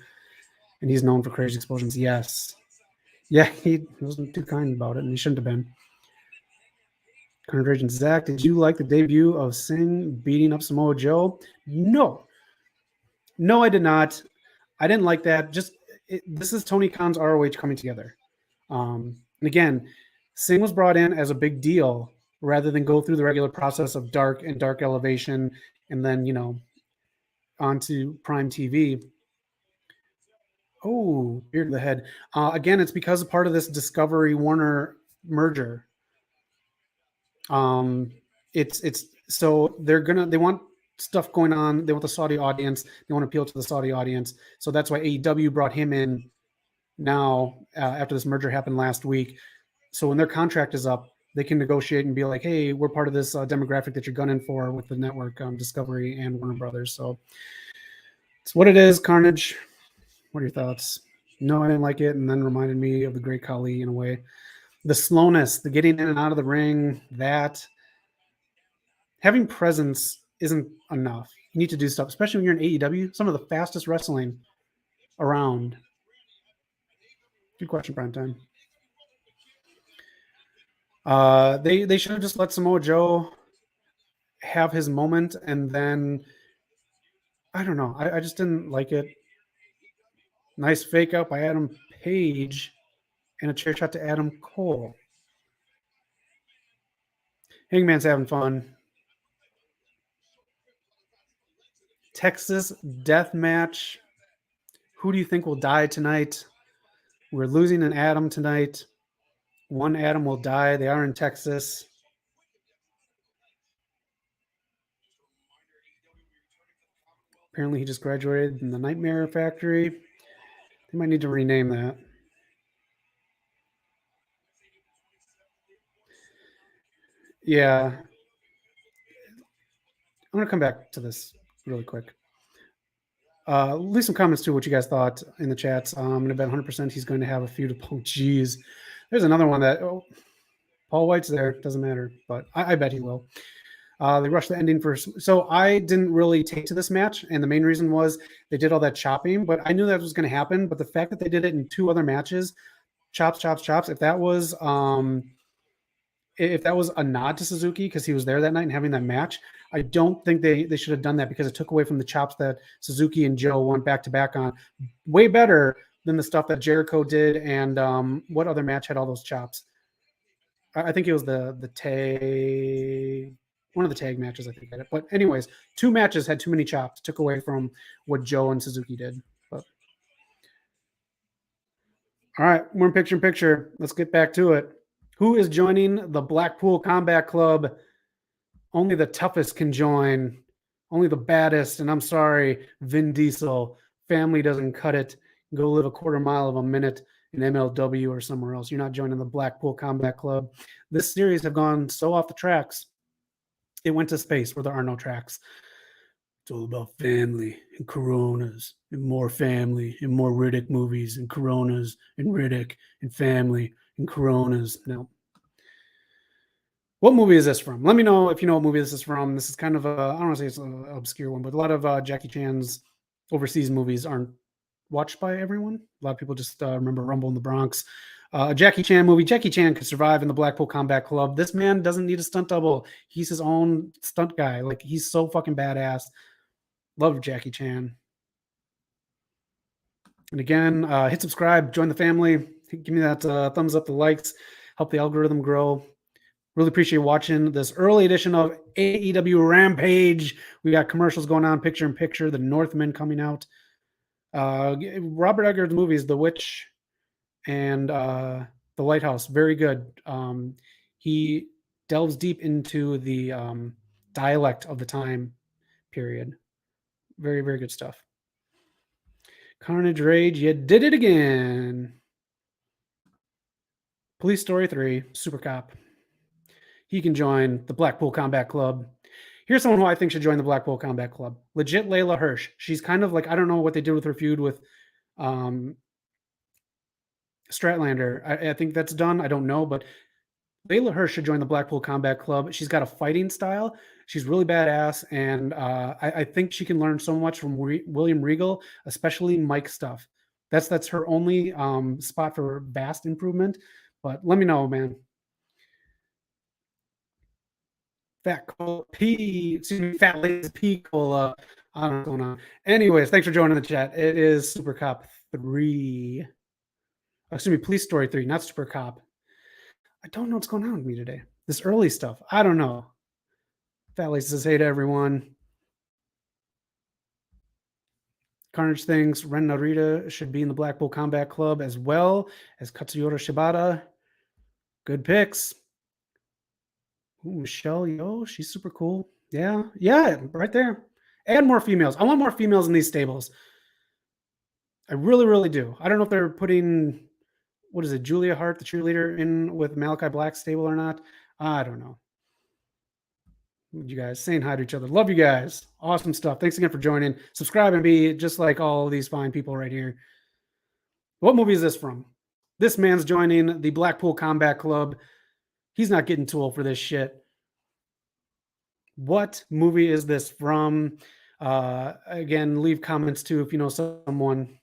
And he's known for crazy explosions. Yes. Yeah, he wasn't too kind about it, and he shouldn't have been. Convergence. Zach, did you like the debut of Singh beating up Samoa Joe? No. No, I did not. I didn't like that. This is Tony Khan's ROH coming together. And again, Singh was brought in as a big deal rather than go through the regular process of dark and dark elevation and then, onto Prime TV. Oh, beard to the head. Again, it's because of part of this Discovery Warner merger. It's so they want stuff going on. They want the Saudi audience. They want to appeal to the Saudi audience. So that's why AEW brought him in now after this merger happened last week. So when their contract is up, they can negotiate and be like, hey, we're part of this demographic that you're gunning for with the network, Discovery and Warner Brothers. So it's what it is. Carnage. What are your thoughts? No, I didn't like it, and then reminded me of the Great Khali in a way. The slowness, the getting in and out of the ring, that having presence isn't enough. You need to do stuff, especially when you're in AEW. Some of the fastest wrestling around. Good question, prime time. They should have just let Samoa Joe have his moment, and then I don't know. I just didn't like it. Nice fake out by Adam Page and a chair shot to Adam Cole. Hangman's having fun. Texas death match. Who do you think will die tonight? We're losing an Adam tonight. One Adam will die. They are in Texas. Apparently, he just graduated in the Nightmare Factory. They might need to rename that. Yeah. I'm going to come back to this really quick. Leave some comments too, what you guys thought in the chats. I'm going to bet 100% he's going to have a feud of Punk. Jeez. There's another one that Paul White's there. Doesn't matter, but I bet he will. They rushed the ending first. So I didn't really take to this match, and the main reason was they did all that chopping, but I knew that was going to happen. But the fact that they did it in 2 other matches, chops, if that was a nod to Suzuki because he was there that night and having that match, I don't think they should have done that, because it took away from the chops that Suzuki and Joe went back to back on. Way better than the stuff that Jericho did, and what other match had all those chops? I think it was the tag, one of the tag matches, I think. But anyways, 2 matches had too many chops, took away from what Joe and Suzuki did. But all right, we're in picture. Let's get back to it. Who is joining the Blackpool Combat Club? Only the toughest can join. Only the baddest. And I'm sorry, Vin Diesel. Family doesn't cut it. Go live a quarter mile of a minute in MLW or somewhere else. You're not joining the Blackpool Combat Club. This series have gone so off the tracks. It went to space where there are no tracks. It's all about family and Coronas and more family and more Riddick movies and Coronas and Riddick and family and Coronas. Now, what movie is this from? Let me know if you know what movie this is from. This is kind of I don't want to say it's an obscure one, but a lot of Jackie Chan's overseas movies aren't watched by everyone. A lot of people just remember Rumble in the Bronx. A Jackie Chan movie. Jackie Chan could survive in the Blackpool Combat Club. This man doesn't need a stunt double. He's his own stunt guy. Like, he's so fucking badass. Love Jackie Chan. And again, hit subscribe, join the family. Give me that thumbs up, the likes, help the algorithm grow. Really appreciate watching this early edition of AEW Rampage. We got commercials going on, picture in picture, the Northmen coming out. Robert Eggers' movies, The Witch and The Lighthouse, very good. He delves deep into the dialect of the time period. Very, very good stuff. Carnage Rage, you did it again. Police Story 3, Super Cop. He can join the Blackpool Combat Club. Here's someone who I think should join the Blackpool Combat Club. Legit Layla Hirsch. She's kind of like, I don't know what they did with her feud with Stratlander. I think that's done. I don't know, but Layla Hirsch should join the Blackpool Combat Club. She's got a fighting style. She's really badass, and I think she can learn so much from William Regal, especially Mike stuff. That's her only spot for vast improvement. But let me know, man. Fat Lazy P Cola. I don't know what's going on. Anyways, thanks for joining the chat. It is Super Cop 3. Excuse me, Police Story 3, not Super Cop. I don't know what's going on with me today. This early stuff. I don't know. Fat Lazy says hey to everyone. Carnage thinks Ren Narita should be in the Blackpool Combat Club as well as Katsuyori Shibata. Good picks. Ooh, Michelle Yeoh, she's super cool. Yeah, right there. Add more females. I want more females in these stables. I really, really do. I don't know if they're putting, what is it, Julia Hart, the cheerleader, in with Malachi Black's stable or not. I don't know. You guys saying hi to each other. Love you guys. Awesome stuff. Thanks again for joining. Subscribe and be just like all these fine people right here. What movie is this from? This man's joining the Blackpool Combat Club. He's not getting too old for this shit. What movie is this from? Again, leave comments too if you know someone.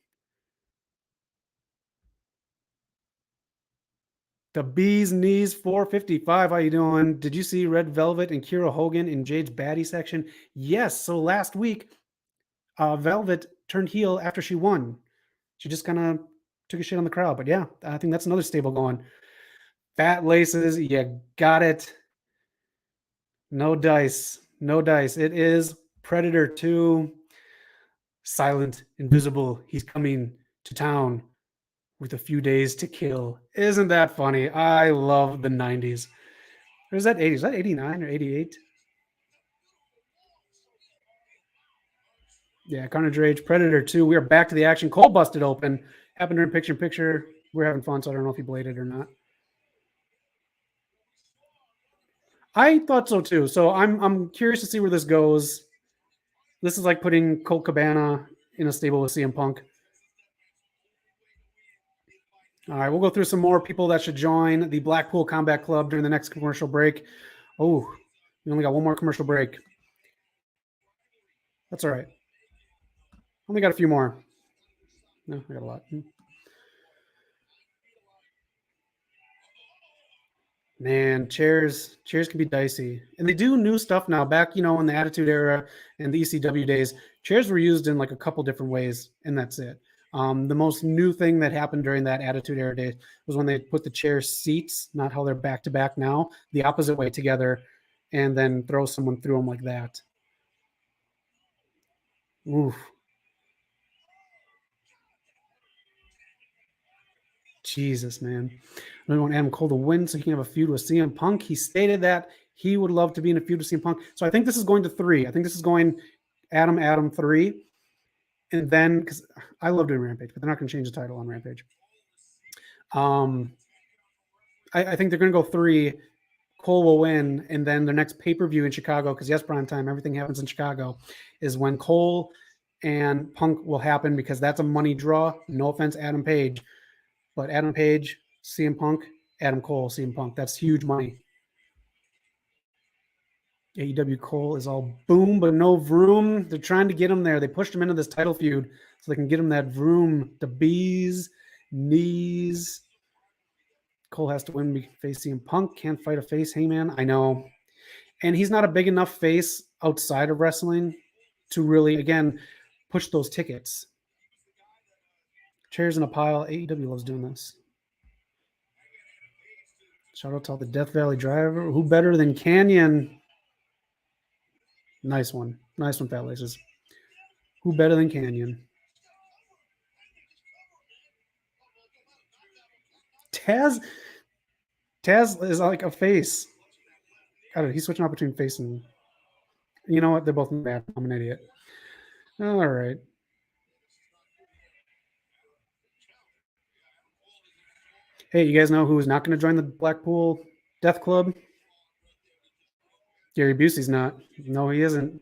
The Bee's Knees 455. How you doing? Did you see Red Velvet and Kira Hogan in Jade's baddie section? Yes. So last week, Velvet turned heel after she won. She just kind of took a shit on the crowd. But yeah, I think that's another stable going. Fat Laces, you got it. No dice. No dice. It is Predator 2. Silent, invisible. He's coming to town with a few days to kill. Isn't that funny? I love the 90s. Or is that 80s? Is that 89 or 88? Yeah, Carnage Rage, Predator 2. We are back to the action. Cole busted open. Happened during picture in picture. We're having fun, so I don't know if he bladed or not. I thought so too. So I'm curious to see where this goes. This is like putting Colt Cabana in a stable with CM Punk. All right, we'll go through some more people that should join the Blackpool Combat Club during the next commercial break. Oh, we only got one more commercial break. That's all right. Only got a few more. No, I got a lot. Man, chairs can be dicey, and they do new stuff now. Back, in the Attitude Era and the ECW days, chairs were used in like a couple different ways, and that's it. The most new thing that happened during that Attitude Era days was when they put the chair seats, not how they're back to back now, the opposite way together, and then throw someone through them like that. Oof. Jesus, man. We want Adam Cole to win so he can have a feud with CM Punk. He stated that he would love to be in a feud with CM Punk. So I think this is going to 3. I think this is going Adam 3. And then, because I love doing Rampage, but they're not going to change the title on Rampage. I think they're going to go 3. Cole will win, and then the next pay-per-view in Chicago, because yes, prime time, everything happens in Chicago, is when Cole and Punk will happen, because that's a money draw. No offense, Adam Page, but Adam Page, CM Punk, Adam Cole, CM Punk. That's huge money. AEW Cole is all boom, but no vroom. They're trying to get him there. They pushed him into this title feud so they can get him that vroom, the bees, knees. Cole has to win, face CM Punk. Can't fight a face. Hey, man, I know. And he's not a big enough face outside of wrestling to really, again, push those tickets. Chairs in a pile. AEW loves doing this. Shout out to all the Death Valley driver. Who better than Canyon? Nice one. Nice one, Fat Laces. Who better than Canyon? Taz is like a face. God, he's switching out between face and... You know what? They're both bad. I'm an idiot. All right. Hey, you guys know who's not going to join the Blackpool Death Club? Gary Busey's not. No, he isn't.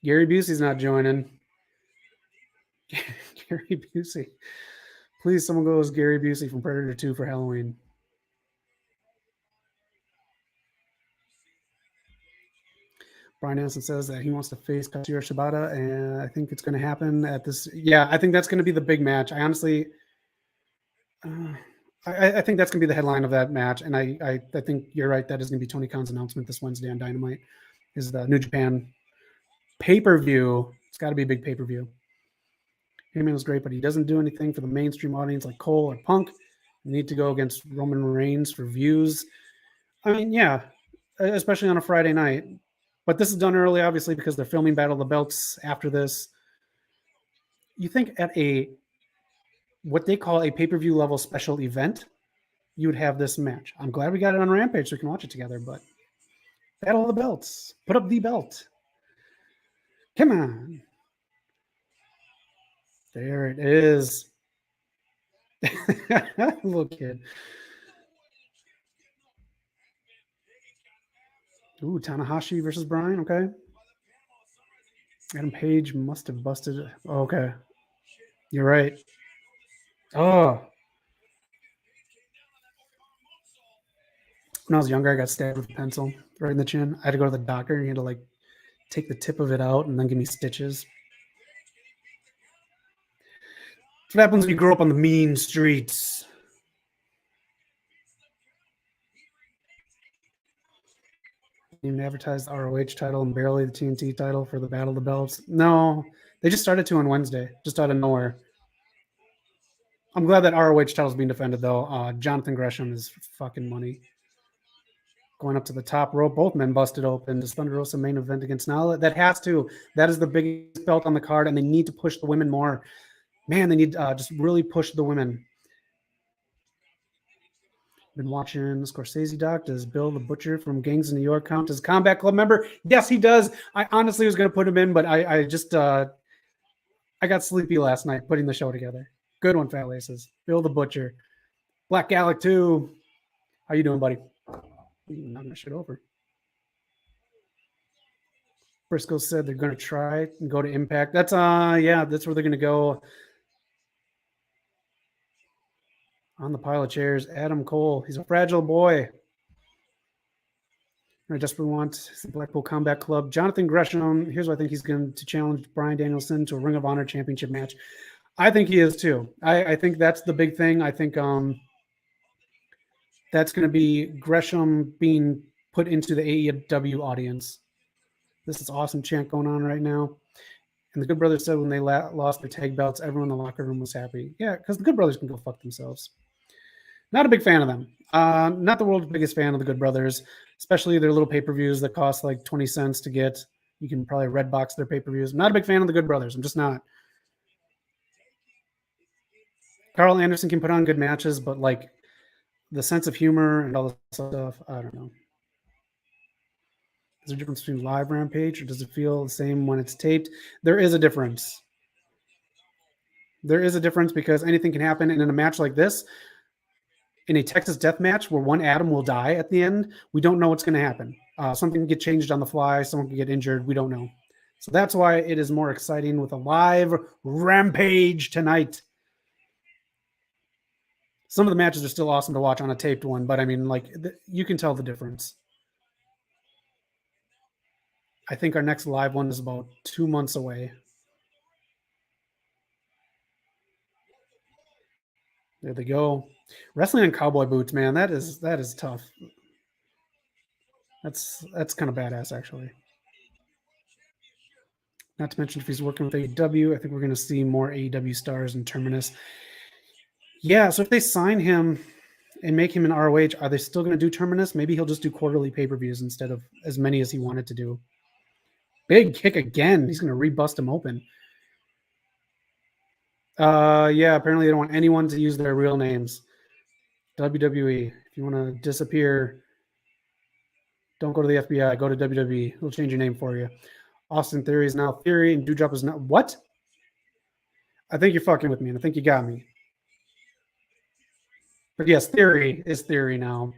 Gary Busey's not joining. Gary Busey. Please, someone go as Gary Busey from Predator 2 for Halloween. Brian Anderson says that he wants to face Katsuyori Shibata, and I think it's going to happen at this. Yeah, I think that's going to be the big match. I honestly, I think that's going to be the headline of that match, and I think you're right. That is going to be Tony Khan's announcement this Wednesday on Dynamite. Is the New Japan pay-per-view? It's got to be a big pay-per-view. Heyman was great, but he doesn't do anything for the mainstream audience like Cole or Punk. You need to go against Roman Reigns for views. I mean, yeah, especially on a Friday night. But this is done early, obviously, because they're filming Battle of the Belts after this. You think at what they call a pay-per-view level special event, you would have this match. I'm glad we got it on Rampage so we can watch it together, but Battle of the Belts. Put up the belt. Come on. There it is. Little kid. Ooh, Tanahashi versus Bryan. Okay. Adam Page must have busted. Oh, okay. You're right. Oh. When I was younger, I got stabbed with a pencil right in the chin. I had to go to the doctor. He had to like take the tip of it out and then give me stitches. That's what happens when you grow up on the mean streets. Even advertised the ROH title and barely the TNT title for the Battle of the Belts. No, they just started to on Wednesday, just out of nowhere. I'm glad that ROH title is being defended, though. Jonathan Gresham is fucking money. Going up to the top rope, both men busted open. Does Thunder Rosa main event against Nala? That has to. That is the biggest belt on the card, and they need to push the women more. Man, they need just really push the women. Been watching Scorsese doc. Does Bill the Butcher from Gangs of New York count as a Combat Club member? Yes, he does. I honestly was going to put him in, but I just I got sleepy last night putting the show together. Good one, Fat Laces. Bill the Butcher. Black Gallic 2. How you doing, buddy? Knocking that shit over. Briscoe said they're going to try and go to Impact. That's yeah, that's where they're going to go. On the pile of chairs, Adam Cole. He's a fragile boy. I desperately want the Blackpool Combat Club. Jonathan Gresham. Here's what I think he's going to challenge Bryan Danielson to a Ring of Honor championship match. I think he is too. I think that's the big thing. I think that's going to be Gresham being put into the AEW audience. This is awesome chant going on right now. And the Good Brothers said when they lost their tag belts, everyone in the locker room was happy. Yeah, because the Good Brothers can go fuck themselves. Not a big fan of them. Not the world's biggest fan of the Good Brothers, especially their little pay-per-views that cost like 20 cents to get. You can probably red box their pay-per-views. I'm not a big fan of the Good Brothers. I'm just not. Carl Anderson can put on good matches, but like the sense of humor and all this stuff, I don't know. Is there a difference between live Rampage, or does it feel the same when it's taped? There is a difference. There is a difference because anything can happen. And in a match like this, in a Texas death match where one Adam will die at the end, we don't know what's going to happen. Something can get changed on the fly. Someone can get injured. We don't know. So that's why it is more exciting with a live Rampage tonight. Some of the matches are still awesome to watch on a taped one, but I mean, like, you can tell the difference. I think our next live one is about 2 months away. There they go. Wrestling in cowboy boots, man. That is tough. That's kind of badass, actually. Not to mention if he's working with AEW, I think we're going to see more AEW stars in Terminus. Yeah, so if they sign him and make him an ROH, are they still going to do Terminus? Maybe he'll just do quarterly pay-per-views instead of as many as he wanted to do. Big kick again. He's going to re-bust him open. Yeah, apparently they don't want anyone to use their real names. WWE, if you want to disappear, don't go to the FBI. Go to WWE. We'll change your name for you. Austin Theory is now Theory, and Doudrop is not. What? I think you're fucking with me, and I think you got me. But yes, Theory is Theory now.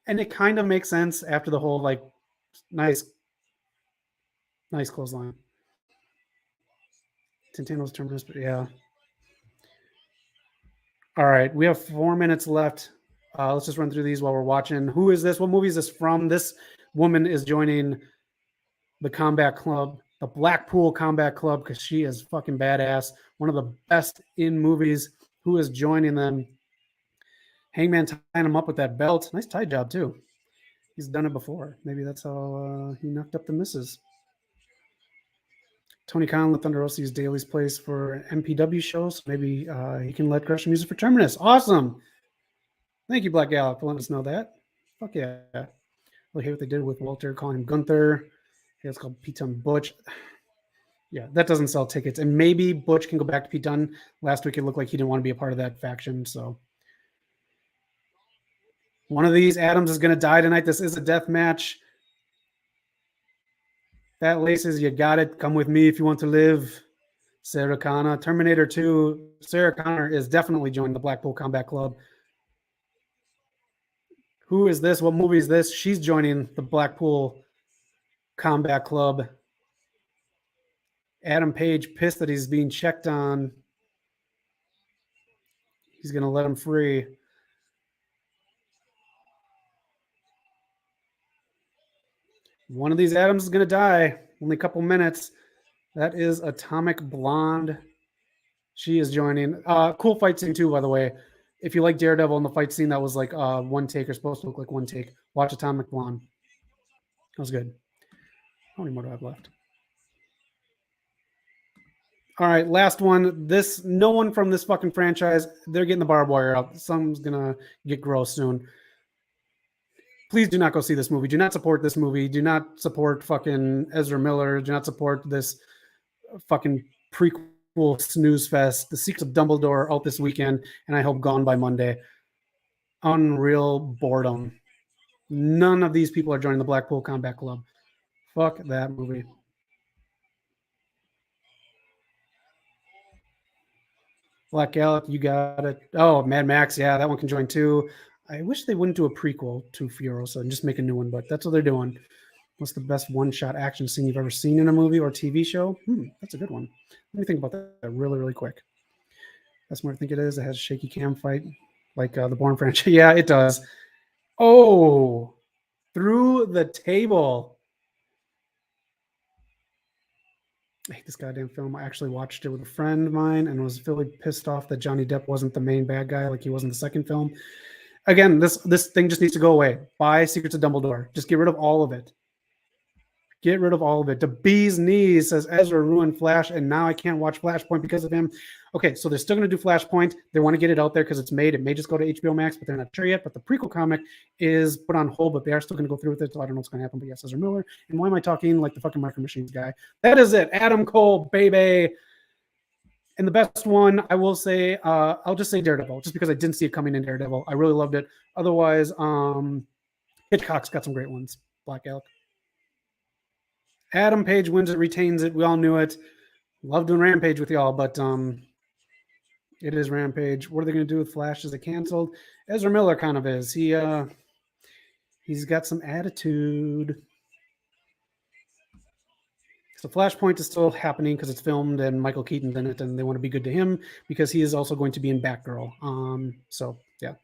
And it kind of makes sense after the whole, like, nice clothesline. Tintano's Terminus, but yeah. All right, we have 4 minutes left. Let's just run through these while we're watching. Who is this? What movie is this from? This woman is joining the Combat Club, the Blackpool Combat Club, because she is fucking badass. One of the best in movies. Who is joining them? Hangman tying him up with that belt. Nice tie job, too. He's done it before. Maybe that's how he knocked up the misses. Tony Khan let Thunder Rosa use Daly's place for MPW shows. Maybe he can let Gresham use it for Terminus. Awesome. Thank you, Black Gallup, for letting us know that. Fuck yeah. Well, hear what they did with Walter, calling him Gunther. Hey, it's called Pete Dunne Butch. Yeah, that doesn't sell tickets. And maybe Butch can go back to Pete Dunne. Last week it looked like he didn't want to be a part of that faction. So one of these Adams is going to die tonight. This is a death match. That Laces, you got it. Come with me if you want to live. Sarah Connor, Terminator 2. Sarah Connor is definitely joining the Blackpool Combat Club. Who is this? What movie is this? She's joining the Blackpool Combat Club. Adam Page pissed that he's being checked on. He's going to let him free. One of these Adams is going to die. Only a couple minutes. That is Atomic Blonde. She is joining. Cool fight scene too, by the way. If you like Daredevil in the fight scene, that was like one take, or supposed to look like one take. Watch Atomic Blonde. That was good. How many more do I have left? All right, last one. No one from this fucking franchise, they're getting the barbed wire out. Someone's gonna get gross soon. Please do not go see this movie. Do not support this movie. Do not support fucking Ezra Miller. Do not support this fucking prequel snooze fest. The Secrets of Dumbledore out this weekend, and I hope gone by Monday. Unreal boredom. None of these people are joining the Blackpool Combat Club. Fuck that movie. Black Gallic, you got it. Oh, Mad Max, yeah, that one can join too. I wish they wouldn't do a prequel to Furiosa and just make a new one, but that's what they're doing. What's the best one-shot action scene you've ever seen in a movie or TV show? That's a good one. Let me think about that really, really quick. That's what I think it is. It has a shaky cam fight, like the Bourne franchise. Yeah, it does. Oh, through the table. I hate this goddamn film. I actually watched it with a friend of mine and was really pissed off that Johnny Depp wasn't the main bad guy, like he was in the second film. Again, this thing just needs to go away. Buy Secrets of Dumbledore. Just get rid of all of it. Get rid of all of it. The bee's knees says Ezra ruined Flash, and now I can't watch Flashpoint because of him. Okay, so they're still going to do Flashpoint. They want to get it out there because it's made. It may just go to HBO Max, but they're not sure yet. But the prequel comic is put on hold, but they are still going to go through with it. So I don't know what's going to happen. But yes, Ezra Miller. And why am I talking like the fucking Micro Machines guy? That is it. Adam Cole, baby. And the best one, I will say, I'll just say Daredevil, just because I didn't see it coming in Daredevil. I really loved it. Otherwise, Hitchcock's got some great ones. Black Elk. Adam Page wins it, retains it. We all knew it. Love doing Rampage with y'all, but It is Rampage. What are they going to do with Flash? Is it canceled? Ezra Miller kind of is. He's got some attitude. So Flashpoint is still happening because it's filmed and Michael Keaton's in it, and they want to be good to him because he is also going to be in Batgirl. So yeah,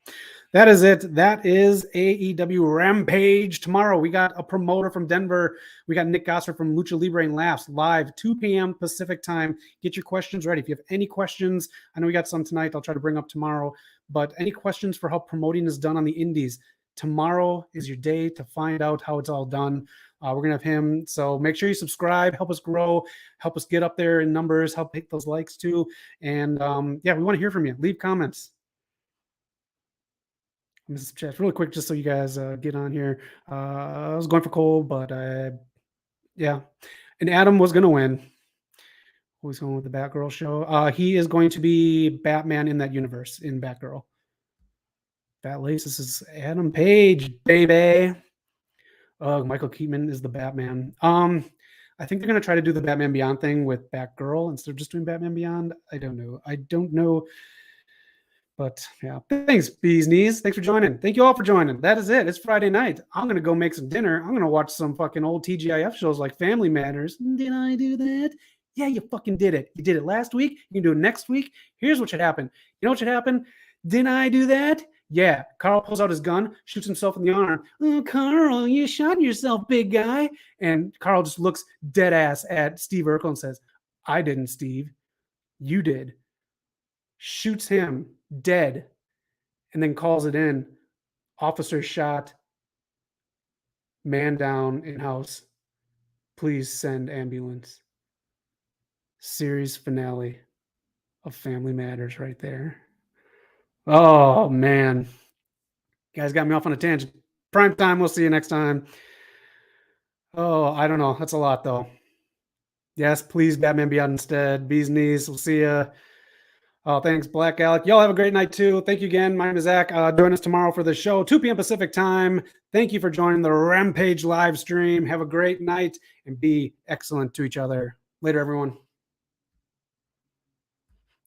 that is it. That is AEW Rampage. Tomorrow we got a promoter from Denver. We got Nick Gosser from Lucha Libre and Laughs live 2 p.m. Pacific time. Get your questions ready. If you have any questions, I know we got some tonight. I'll try to bring up tomorrow. But any questions for how promoting is done on the indies? Tomorrow is your day to find out how it's all done. We're going to have him. So make sure you subscribe, help us grow, help us get up there in numbers, help hit those likes too. And yeah, we want to hear from you. Leave comments. Mrs. Chat really quick, just so you guys get on here. I was going for Cole, but yeah. And Adam was going to win. Who's going with the Batgirl show? He is going to be Batman in that universe in Batgirl. Bat Lace, this is Adam Page, baby. Michael Keaton is the Batman. I think they're going to try to do the Batman Beyond thing with Batgirl instead of just doing Batman Beyond. I don't know. But yeah, thanks, Bees Knees. Thanks for joining. Thank you all for joining. That is it. It's Friday night. I'm going to go make some dinner. I'm going to watch some fucking old TGIF shows like Family Matters. Did I do that? Yeah, you fucking did it. You did it last week. You can do it next week. Here's what should happen. You know what should happen? Didn't I do that? Yeah, Carl pulls out his gun, shoots himself in the arm. Oh, Carl, you shot yourself, big guy. And Carl just looks dead ass at Steve Urkel and says, I didn't, Steve. You did. Shoots him dead and then calls it in. Officer shot. Man down in house. Please send ambulance. Series finale of Family Matters right there. Oh, man. You guys got me off on a tangent. Prime time. We'll see you next time. Oh, I don't know. That's a lot, though. Yes, please, Batman Beyond instead. Bees Knees. We'll see you. Oh, thanks, Black Alec. Y'all have a great night, too. Thank you again. My name is Zach. Join us tomorrow for the show, 2 p.m. Pacific time. Thank you for joining the Rampage live stream. Have a great night and be excellent to each other. Later, everyone.